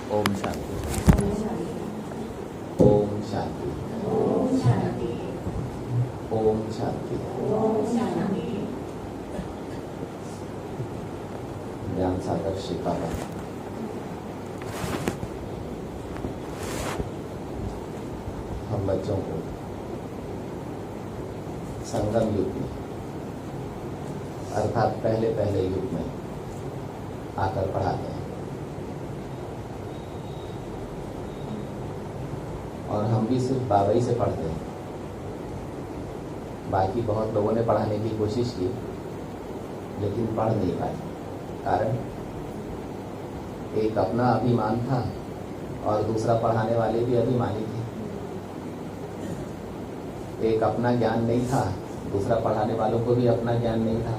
ओम शांति। ओम शांति। ओम शांति। ज्ञान सागर शिकागो। हम बच्चों को संगम युग में अर्थात पहले पहले युग में आकर पढ़ाते हैं और हम भी सिर्फ बाबा ही से पढ़ते हैं। बाकी बहुत लोगों ने पढ़ाने की कोशिश की लेकिन पढ़ नहीं पाए। कारण एक अपना अभिमान था और दूसरा पढ़ाने वाले भी अभिमानी थे। एक अपना ज्ञान नहीं था, दूसरा पढ़ाने वालों को भी अपना ज्ञान नहीं था।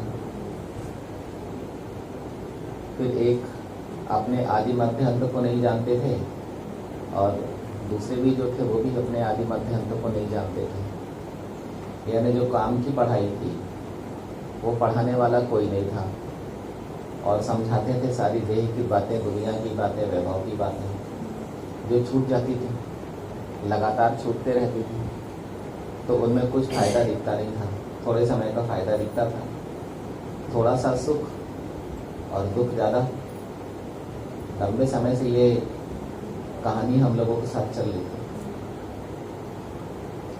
फिर एक अपने आदि मध्य अंत को नहीं जानते थे और दूसरे भी जो थे वो भी अपने आदि मध्य अंत को नहीं जानते थे। यानी जो काम की पढ़ाई थी वो पढ़ाने वाला कोई नहीं था और समझाते थे सारी देह की बातें, दुनिया की बातें, वैभव की बातें जो छूट जाती थी, लगातार छूटते रहती थी। तो उनमें कुछ फ़ायदा दिखता नहीं था, थोड़े समय का फ़ायदा दिखता था, थोड़ा सा सुख और दुख ज़्यादा। लंबे समय से ये कहानी हम लोगों के साथ चल रही थी।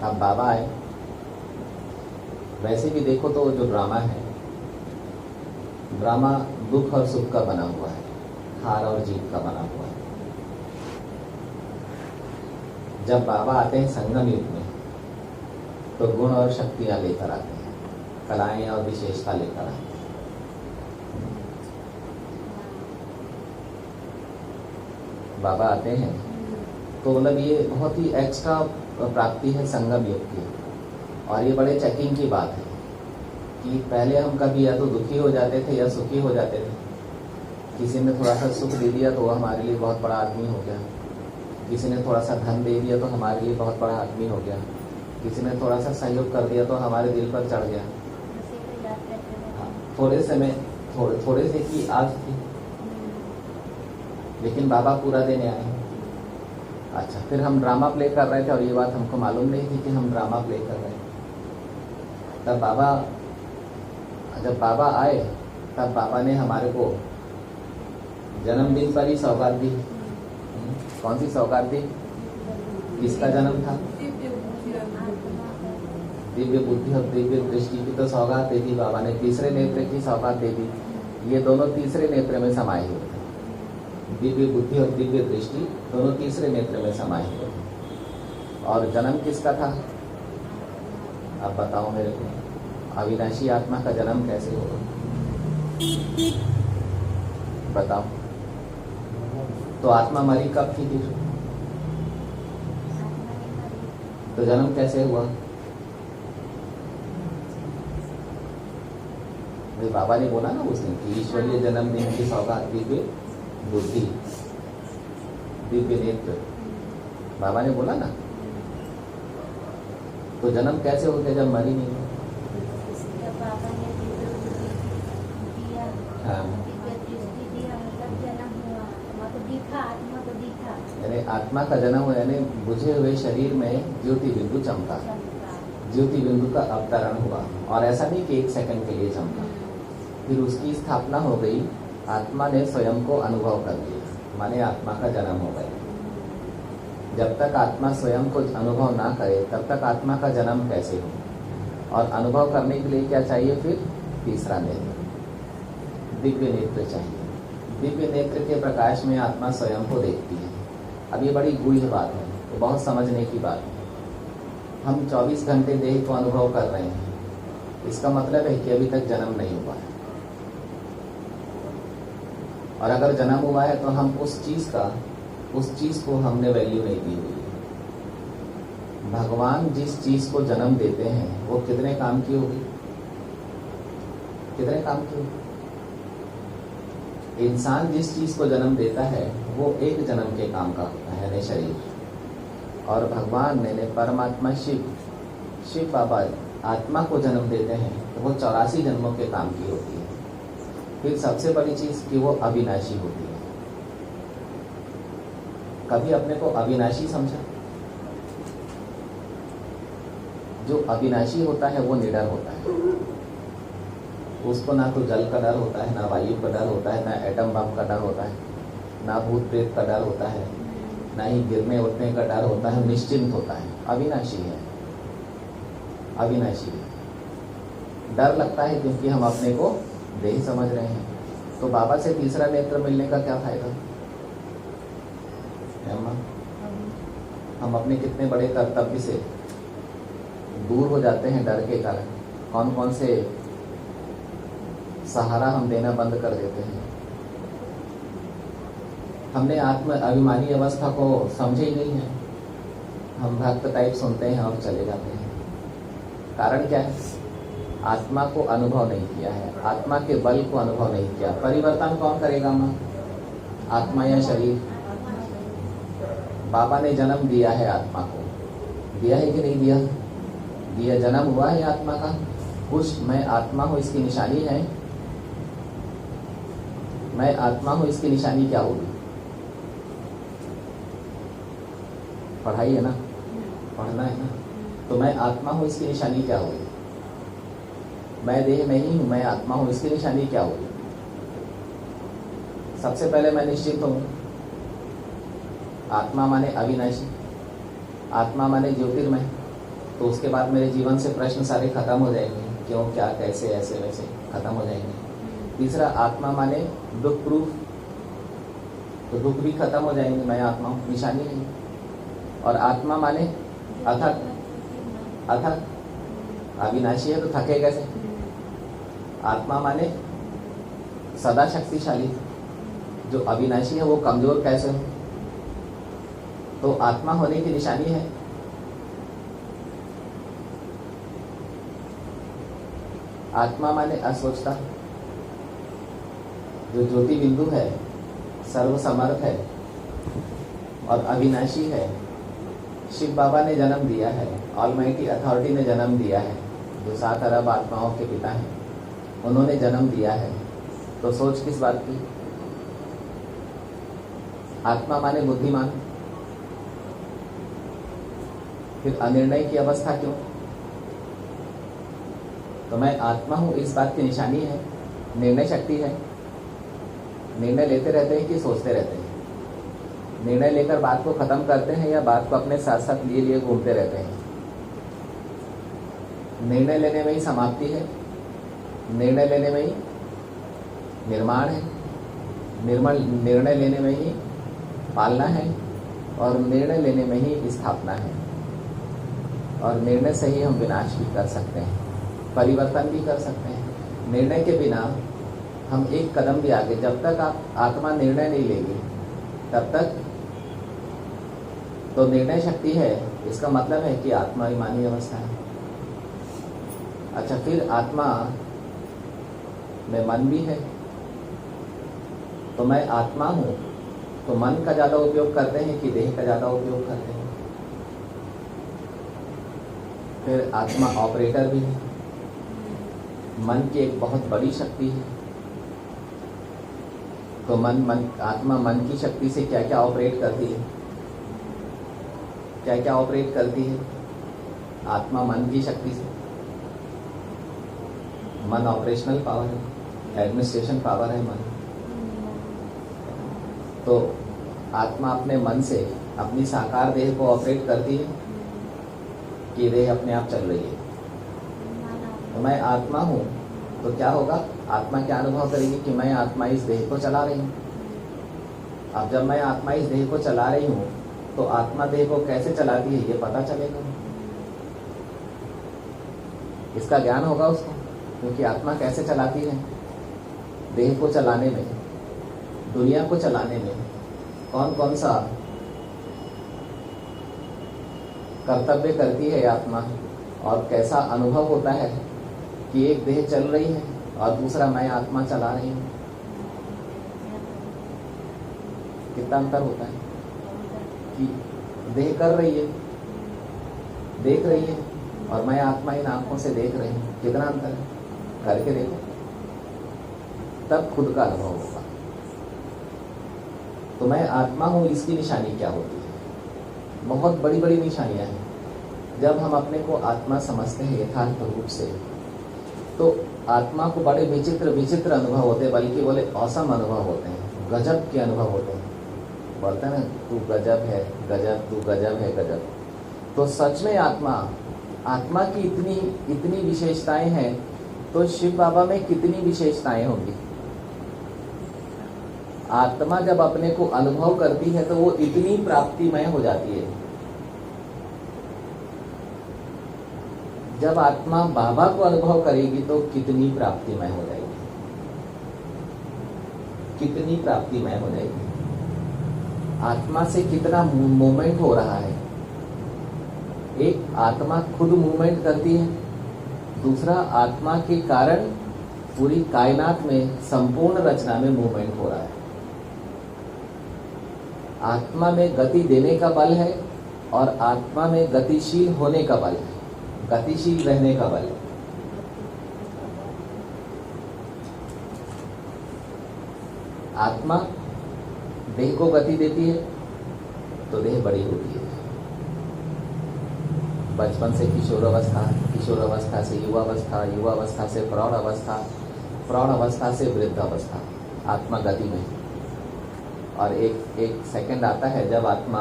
अब बाबा आए। वैसे भी देखो तो जो ड्रामा है, ड्रामा दुख और सुख का बना हुआ है, हार और जीत का बना हुआ है। जब बाबा आते हैं संगम युग में तो गुण और शक्तियां लेकर आते हैं, कलाएं और विशेषता लेकर आते हैं। बाबा आते हैं तो मतलब ये बहुत ही एक्स्ट्रा प्राप्ति है संगम युग की। और ये बड़े चेकिंग की बात है कि पहले हम कभी या तो दुखी हो जाते थे या सुखी हो जाते थे। किसी ने थोड़ा सा सुख दे दिया तो वो हमारे लिए बहुत बड़ा आदमी हो गया। किसी ने थोड़ा सा धन दे दिया तो हमारे लिए बहुत बड़ा आदमी हो गया। किसी ने थोड़ा सा सहयोग कर दिया तो हमारे दिल पर चढ़ गया। थोड़े समय थोड़े से की आग थी लेकिन बाबा पूरा देने आए। अच्छा, फिर हम ड्रामा प्ले कर रहे थे और ये बात हमको मालूम नहीं थी कि हम ड्रामा प्ले कर रहे हैं। जब बाबा आए तब बाबा ने हमारे को जन्मदिन पर ही सौगात दी। कौन सी सौगात दी? किसका जन्म था? दिव्य बुद्धि और दिव्य दृष्टि की तो सौगात दे दी बाबा ने। तीसरे नेत्र की सौगात दे दी। ये दोनों तीसरे नेत्र में समाये हुए थे। दिव्य बुद्धि और दिव्य दृष्टि दोनों तीसरे नेत्र में समाये हुए थे। और जन्म किसका था? अब बताओ मेरे को, अविनाशी आत्मा का जन्म कैसे होगा? बताओ। तो आत्मा मरी कब थी? तो जन्म कैसे हुआ? बाबा ने बोला ना उस दिन कि ईश्वरीय जन्मदिन की सौगात दिव्य बुद्धि, दिव्य नेत्र। बाबा ने बोला ना। तो जन्म कैसे होते जब मरी नहीं? हाँ, यानी आत्मा का जन्म हो, यानी बुझे हुए शरीर में ज्योति बिंदु चमका। ज्योति बिंदु का अवतरण हुआ और ऐसा नहीं कि 1 सेकंड के लिए चमका। फिर उसकी स्थापना हो गई। आत्मा ने स्वयं को अनुभव कर लिया, माने आत्मा का जन्म हो गया। जब तक आत्मा स्वयं को अनुभव ना करे तब तक आत्मा का जन्म कैसे हो? और अनुभव करने के लिए क्या चाहिए? फिर तीसरा नेत्र, दिव्य नेत्र चाहिए। दिव्य नेत्र के प्रकाश में आत्मा स्वयं को देखती है। अब ये बड़ी गूढ़ बात है, तो बहुत समझने की बात है। हम 24 घंटे देह को अनुभव कर रहे हैं, इसका मतलब है कि अभी तक जन्म नहीं हुआ है। और अगर जन्म हुआ है तो हम उस चीज को हमने वैल्यू नहीं दी हुई है। भगवान जिस चीज को जन्म देते हैं वो कितने काम की होगी? कितने काम की होगी? इंसान जिस चीज को जन्म देता है वो एक जन्म के काम का होता है, यानी शरीर। और भगवान ने परमात्मा शिव बाबा आत्मा को जन्म देते हैं तो वो 84 जन्मों के काम की होती है। फिर सबसे बड़ी चीज कि वो अविनाशी होती है। कभी अपने को अविनाशी समझा? जो अविनाशी होता है वो निडर होता है। उसको ना तो जल का डर होता है, ना वायु का डर होता है, ना एटम बम का डर होता है, ना भूत प्रेत का डर होता है, ना ही गिरने उठने का डर होता है। निश्चिंत होता है, अविनाशी है। अविनाशी है। डर लगता है क्योंकि हम अपने को देह समझ रहे हैं। तो बाबा से तीसरा नेत्र मिलने का क्या फायदा है अम्मा? हम अपने कितने बड़े कर्तव्य से दूर हो जाते हैं डर के कारण। कौन कौन से सहारा हम देना बंद कर देते हैं। हमने आत्म अभिमानी अवस्था को समझे ही नहीं है। हम भक्त टाइप सुनते हैं और चले जाते हैं। कारण क्या है? आत्मा को अनुभव नहीं किया है, आत्मा के बल को अनुभव नहीं किया। परिवर्तन कौन करेगा माँ? आत्मा या शरीर? बाबा ने जन्म दिया है आत्मा को, दिया है कि नहीं दिया? दिया। जन्म हुआ है आत्मा का। कुछ मैं आत्मा हूँ इसकी निशानी है। मैं आत्मा हूँ इसकी निशानी क्या होगी? पढ़ाई है ना, पढ़ना है ना। तो मैं आत्मा हूँ इसकी निशानी क्या होगी? मैं देह नहीं हूँ, मैं आत्मा हूँ, इसकी निशानी क्या होगी? सबसे पहले मैं निश्चित हूँ। आत्मा माने अविनाशी, आत्मा माने ज्योतिर्मय। तो उसके बाद मेरे जीवन से प्रश्न सारे खत्म हो जाएंगे। क्यों, क्या, कैसे, ऐसे वैसे खत्म हो जाएंगे। तीसरा, आत्मा माने दुख प्रूफ। तो दुख भी खत्म हो जाएंगे, मैं आत्मा हूँ, निशानी नहीं। और आत्मा माने अथक। अथक अविनाशी है तो थके कैसे? आत्मा माने सदा शक्तिशाली। जो अविनाशी है वो कमजोर कैसे हो? तो आत्मा होने की निशानी है। आत्मा माने अस्वच्छता। जो ज्योति बिंदु है, सर्वसमर्थ है और अविनाशी है। शिव बाबा ने जन्म दिया है, ऑलमाइटी अथॉरिटी ने जन्म दिया है, जो 7 अरब आत्माओं के पिता हैं, उन्होंने जन्म दिया है। तो सोच किस बात की? आत्मा माने बुद्धिमान। फिर अनिर्णय की अवस्था क्यों? तो मैं आत्मा हूं इस बात की निशानी है। निर्णय शक्ति है। निर्णय लेते रहते हैं कि सोचते रहते हैं? निर्णय लेकर बात को खत्म करते हैं या बात को अपने साथ साथ लिए लिए घूमते रहते हैं? निर्णय लेने में ही समाप्ति है, निर्णय लेने में ही निर्माण है, निर्णय लेने में ही पालना है और निर्णय लेने में ही स्थापना है। और निर्णय से ही हम विनाश भी कर सकते हैं, परिवर्तन भी कर सकते हैं। निर्णय के बिना हम एक कदम भी आगे, जब तक आप आत्मा निर्णय नहीं लेगी तब तक तो निर्णय शक्ति है, इसका मतलब है कि आत्मा अभिमानी अवस्था है। अच्छा, फिर आत्मा में मन भी है। तो मैं आत्मा हूं तो मन का ज्यादा उपयोग करते हैं कि देह का ज्यादा उपयोग करते हैं? फिर आत्मा ऑपरेटर भी है। मन की एक बहुत बड़ी शक्ति है। तो आत्मा मन की शक्ति से क्या क्या ऑपरेट करती है? क्या क्या ऑपरेट करती है आत्मा मन की शक्ति से? मन ऑपरेशनल पावर है, एडमिनिस्ट्रेशन पावर है मन। तो आत्मा अपने मन से अपनी साकार देह को ऑपरेट करती है कि देह अपने आप चल रही है? तो मैं आत्मा हूँ तो क्या होगा? आत्मा क्या अनुभव करेगी कि मैं आत्मा इस देह को चला रही हूँ। अब जब मैं आत्मा इस देह को चला रही हूँ तो आत्मा देह को कैसे चलाती है ये पता चलेगा, इसका ज्ञान होगा उसको। क्योंकि आत्मा कैसे चलाती है? देह को चलाने में, दुनिया को चलाने में कौन कौन सा कर्तव्य करती है आत्मा, और कैसा अनुभव होता है कि एक देह चल रही है और दूसरा मैं आत्मा चला रही हूँ। कितना अंतर होता है कि देह कर रही है, देख रही है, और मैं आत्मा इन आंखों से देख रही हूँ। कितना अंतर है? करके देखो, तब खुद का अनुभव होगा। तो मैं आत्मा हूँ, इसकी निशानी क्या होती है? बहुत बड़ी बड़ी निशानियां हैं। जब हम अपने को आत्मा समझते हैं यथार्थ रूप से, तो आत्मा को बड़े विचित्र विचित्र अनुभव होते हैं, बल्कि बोले औसम अनुभव होते हैं, गजब के अनुभव होते हैं। बोलते हैं ना, तू गजब है गजब, तू गजब है गजब। तो सच में आत्मा की इतनी विशेषताएं हैं, तो शिव बाबा में कितनी विशेषताएं होंगी। आत्मा जब अपने को अनुभव करती है तो वो इतनी प्राप्तिमय हो जाती है। जब आत्मा बाबा को अनुभव करेगी तो कितनी प्राप्तिमय हो जाएगी, कितनी प्राप्तिमय हो जाएगी। आत्मा से कितना मूवमेंट हो रहा है। एक आत्मा खुद मूवमेंट करती है, दूसरा आत्मा के कारण पूरी कायनात में संपूर्ण रचना में मूवमेंट हो रहा है। आत्मा में गति देने का बल है और आत्मा में गतिशील होने का बल है, गतिशील रहने का बल है। आत्मा देह को गति देती है तो देह बड़ी होती है। बचपन से किशोरावस्था, किशोरावस्था से युवावस्था, युवावस्था से प्रौढ़ अवस्था, प्रौढ़ अवस्था से वृद्धावस्था, आत्मा गति में। और एक सेकंड आता है जब आत्मा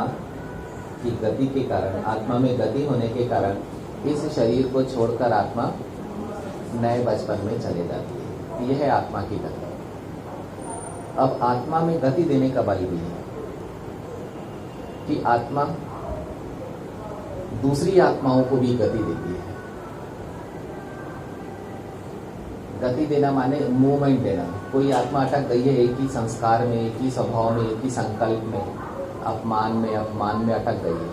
की गति के कारण, आत्मा में गति होने के कारण इस शरीर को छोड़कर आत्मा नए बचपन में चले जाती है। यह है आत्मा की गति। अब आत्मा में गति देने का बल भी है कि आत्मा दूसरी आत्माओं को भी गति देती है। गति देना माने मूवमेंट देना। कोई आत्मा अटक गई है एक ही संस्कार में, एक ही स्वभाव में, एक ही संकल्प में, अपमान में अटक गई है।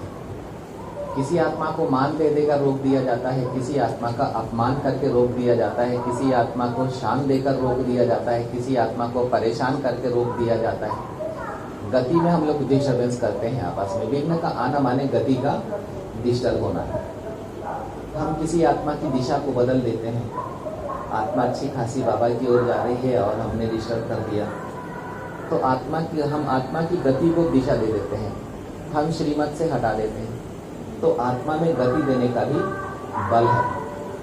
किसी आत्मा को मान दे देकर रोक दिया जाता है, किसी आत्मा का अपमान करके रोक दिया जाता है, किसी आत्मा को शान देकर रोक दिया जाता है, किसी आत्मा को परेशान करके रोक दिया जाता है। गति में हम लोग डिस्टर्बेंस करते हैं आपस में। विघ्न का आना माने गति का डिस्टर्ब होना। हम किसी आत्मा की दिशा को बदल देते हैं। आत्मा अच्छी खासी बाबा की ओर जा रही है और हमने डिस्टर्ब कर दिया, तो हम आत्मा की गति को दिशा दे देते हैं, हम श्रीमत से हटा देते हैं। तो आत्मा में गति देने का भी बल है।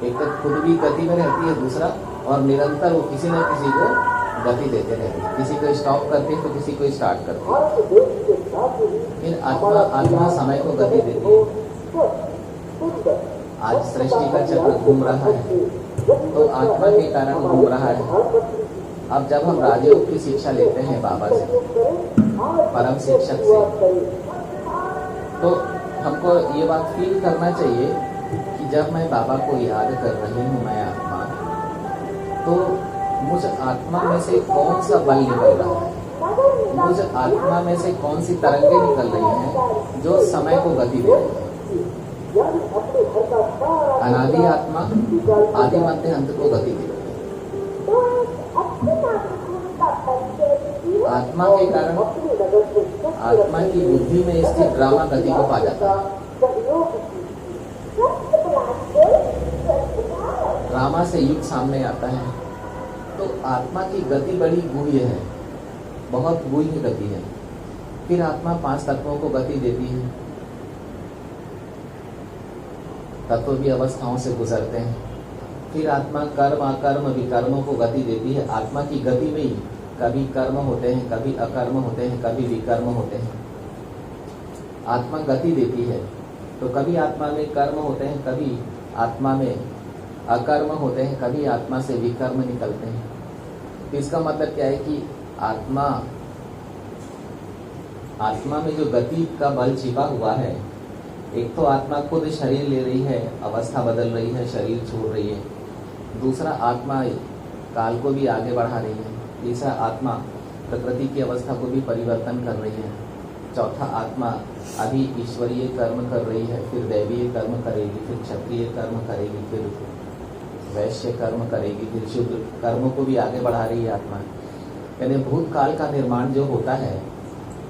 एक तो खुद भी गति में रहती है, दूसरा और निरंतर वो किसी न किसी को गति देते रहते हैं। किसी को स्टॉप करते हैं तो किसी को स्टार्ट करते हैं। फिर आत्मा समय को गति देती है। आज सृष्टि का चक्र घूम रहा है तो आत्मा के कारण घूम रहा है। अब जब हम राजयोग की शिक्षा लेते हैं बाबा से, परम शिक्षक से, तो हमको ये बात फील करना चाहिए कि जब मैं बाबा को याद कर रही हूँ, मैं आत्मा, तो मुझ आत्मा में से कौन सा बल निकल रहा है, मुझ आत्मा में से कौन सी तरंगे निकल रही हैं जो समय को गति दे रही है। अनादि आत्मा आदि मध्य अंत को गति दे रही है। आत्मा के कारण आत्मा की बुद्धि में स्थित ड्रामा गति को पा जाता है। ड्रामा से युग सामने आता है। तो आत्मा की गति बड़ी गुह्य है, बहुत गुह्य गति है। फिर आत्मा 5 तत्वों को गति देती है। तत्व भी अवस्थाओं से गुजरते हैं। फिर आत्मा कर्म अकर्म विकर्मों को गति देती है। आत्मा की गति में ही कभी कर्म होते हैं, कभी अकर्म होते हैं, कभी विकर्म होते हैं। आत्मा गति देती है तो कभी आत्मा में कर्म होते हैं, कभी आत्मा में अकर्म होते हैं, कभी आत्मा से विकर्म निकलते हैं। तो इसका मतलब क्या है कि आत्मा में जो गति का बल छिपा हुआ है, एक तो आत्मा खुद शरीर ले रही है, अवस्था बदल रही है, शरीर छोड़ रही है। दूसरा आत्मा काल को भी आगे बढ़ा रही है। तीसरा आत्मा प्रकृति की अवस्था को भी परिवर्तन कर रही है। चौथा आत्मा अभी ईश्वरीय कर्म कर रही है, फिर दैवीय कर्म करेगी, फिर क्षत्रिय कर्म करेगी, फिर वैश्य कर्म करेगी, फिर शुद्ध कर्मों को भी आगे बढ़ा रही है आत्मा। यानी भूतकाल का निर्माण जो होता है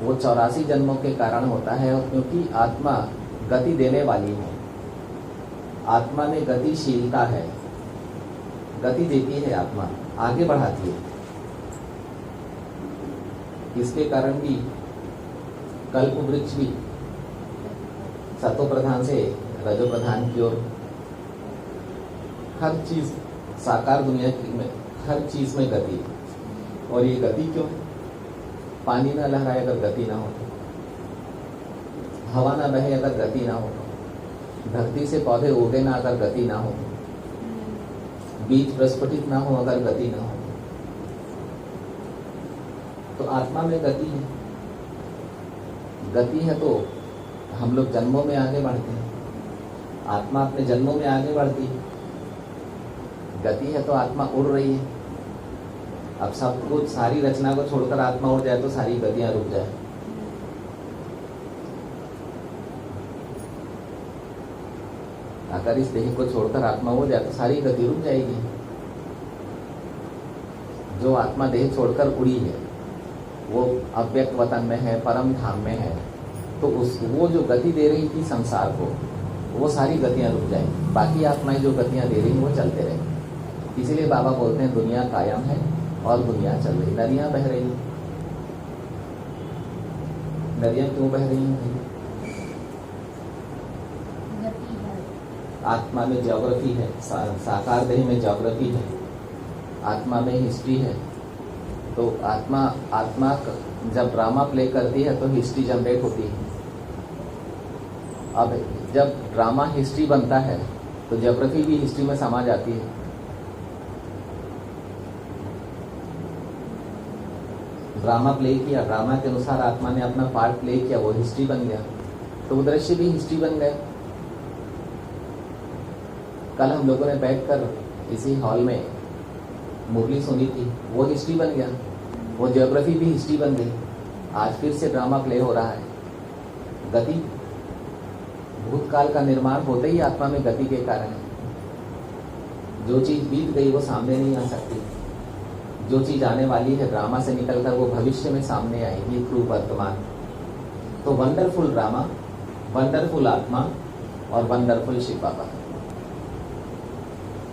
वो 84 जन्मों के कारण होता है, क्योंकि आत्मा गति देने वाली है। आत्मा में गतिशीलता है, गति देती है, आत्मा आगे बढ़ाती है। इसके कारण भी कल्प वृक्ष भी सतो प्रधान से रजो प्रधान की ओर, हर चीज साकार दुनिया में हर चीज में गति। और ये गति क्यों है? पानी ना लहराए अगर गति ना हो तो, हवा ना बहे अगर गति ना हो तो, धरती से पौधे उगे ना अगर गति ना हो, बीज प्रस्फुटित ना हो अगर गति ना हो, तो आत्मा में गति है। गति है तो हम लोग जन्मों में आगे बढ़ते हैं, आत्मा अपने जन्मों में आगे बढ़ती है। गति है तो आत्मा उड़ रही है। अब सब कुछ सारी रचना को छोड़कर आत्मा उड़ जाए तो सारी गतियां रुक जाए। अगर इस देह को छोड़कर आत्मा उड़ जाए तो सारी गति रुक जाएगी। जो आत्मा देह छोड़कर उड़ी है वो अव्यक्त वतन में है, परम धाम में है, तो वो जो गति दे रही थी संसार को, वो सारी गतियां रुक जाएंगी। बाकी आत्माएं जो गतियां दे रही वो चलते रहेंगे। इसीलिए बाबा बोलते हैं दुनिया कायम है और दुनिया चल रही। नदियां बह रही हैं, नदियां क्यों बह रही हैं? आत्मा में ज्योग्राफी है, साकार देह में ज्योग्राफी है, आत्मा में हिस्ट्री है। तो आत्मा जब ड्रामा प्ले करती है तो हिस्ट्री जनरेट होती है। अब जब ड्रामा हिस्ट्री बनता है तो ज्योग्राफी भी हिस्ट्री में समा जाती है। ड्रामा प्ले किया, ड्रामा के अनुसार आत्मा ने अपना पार्ट प्ले किया, वो हिस्ट्री बन गया, तो वो दृश्य भी हिस्ट्री बन गया। कल हम लोगों ने बैठकर इसी हॉल में मुरली सुनी थी, वो हिस्ट्री बन गया, वो ज्योग्राफी भी हिस्ट्री बन गई। आज फिर से ड्रामा प्ले हो रहा है। गति, भूतकाल का निर्माण होते ही आत्मा में गति के कारण है। जो चीज बीत गई वो सामने नहीं आ सकती, जो चीज आने वाली है ड्रामा से निकलकर वो भविष्य में सामने आएगी थ्रू वर्तमान। तो वंडरफुल ड्रामा, वंडरफुल आत्मा और वंडरफुल शिव बाबा।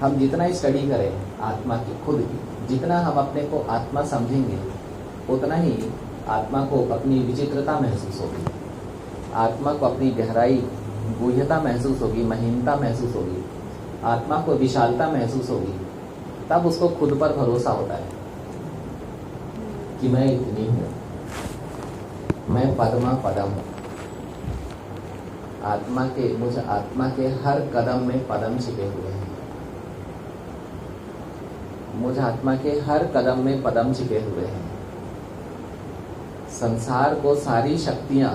हम जितना स्टडी करें आत्मा की, खुद की, जितना हम अपने को आत्मा समझेंगे उतना ही आत्मा को अपनी विचित्रता महसूस होगी, आत्मा को अपनी गहराई गुह्यता महसूस होगी, महीनता महसूस होगी, आत्मा को विशालता महसूस होगी। तब उसको खुद पर भरोसा होता है कि मैं इतनी हूँ, मैं पद्मा पदम हूँ। मुझ आत्मा के हर कदम में पदम छिपे हुए हैं। मुझ आत्मा के हर कदम में पदम छिपे हुए हैं। संसार को सारी शक्तियां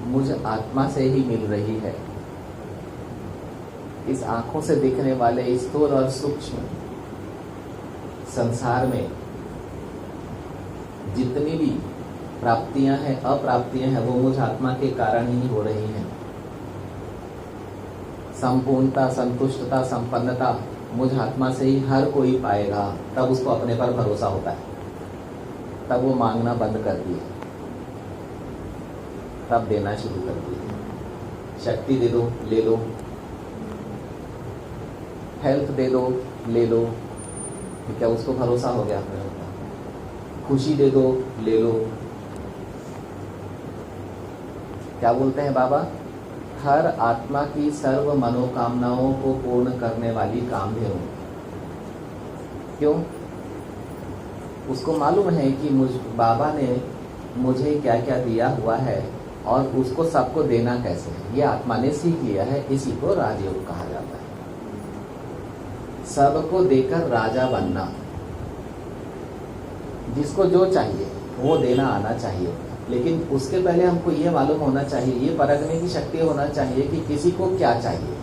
मुझ आत्मा से ही मिल रही है। इस आंखों से दिखने वाले स्थूल और सूक्ष्म संसार में जितनी भी प्राप्तियां हैं, अप्राप्तियां हैं, वो मुझ आत्मा के कारण ही हो रही हैं। संपूर्णता, संतुष्टता, संपन्नता मुझ आत्मा से ही हर कोई पाएगा। तब उसको अपने पर भरोसा होता है, तब वो मांगना बंद करती है, तब देना शुरू करती है। शक्ति दे दो, ले लो, हेल्थ दे दो, ले लो, क्या उसको भरोसा हो गया अपने ऊपर। खुशी दे दो, ले लो। क्या बोलते हैं बाबा? हर आत्मा की सर्व मनोकामनाओं को पूर्ण करने वाली कामधेनु। क्यों? उसको मालूम है कि बाबा ने मुझे क्या क्या दिया हुआ है और उसको सबको देना कैसे है। ये आत्मा ने सीख लिया है। इसी को राजयोग कहा जाता है। सबको देकर राजा बनना, जिसको जो चाहिए वो देना आना चाहिए। लेकिन उसके पहले हमको ये मालूम होना चाहिए, ये परखने की शक्ति होना चाहिए कि किसी को क्या चाहिए।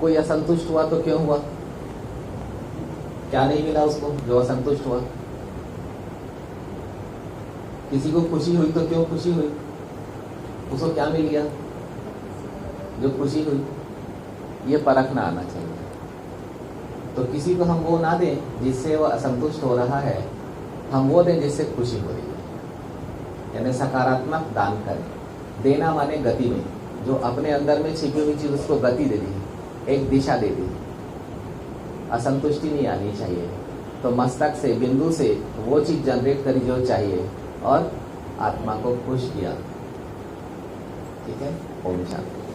कोई असंतुष्ट हुआ तो क्यों हुआ? क्या नहीं मिला उसको जो असंतुष्ट हुआ? किसी को खुशी हुई तो क्यों खुशी हुई? उसको क्या मिल गया जो खुशी हुई? ये परखना आना चाहिए। तो किसी को हम वो ना दें जिससे वो असंतुष्ट हो रहा है, हम वो दें जिससे खुशी हो रही है। यानी सकारात्मक दान करें। देना माने गति में, जो अपने अंदर में छिपी हुई चीज उसको गति दे दी, एक दिशा दे दी। असंतुष्टि नहीं आनी चाहिए, तो मस्तक से, बिंदु से वो चीज जनरेट करी जो चाहिए और आत्मा को खुश किया। ठीक है, ओम शांति।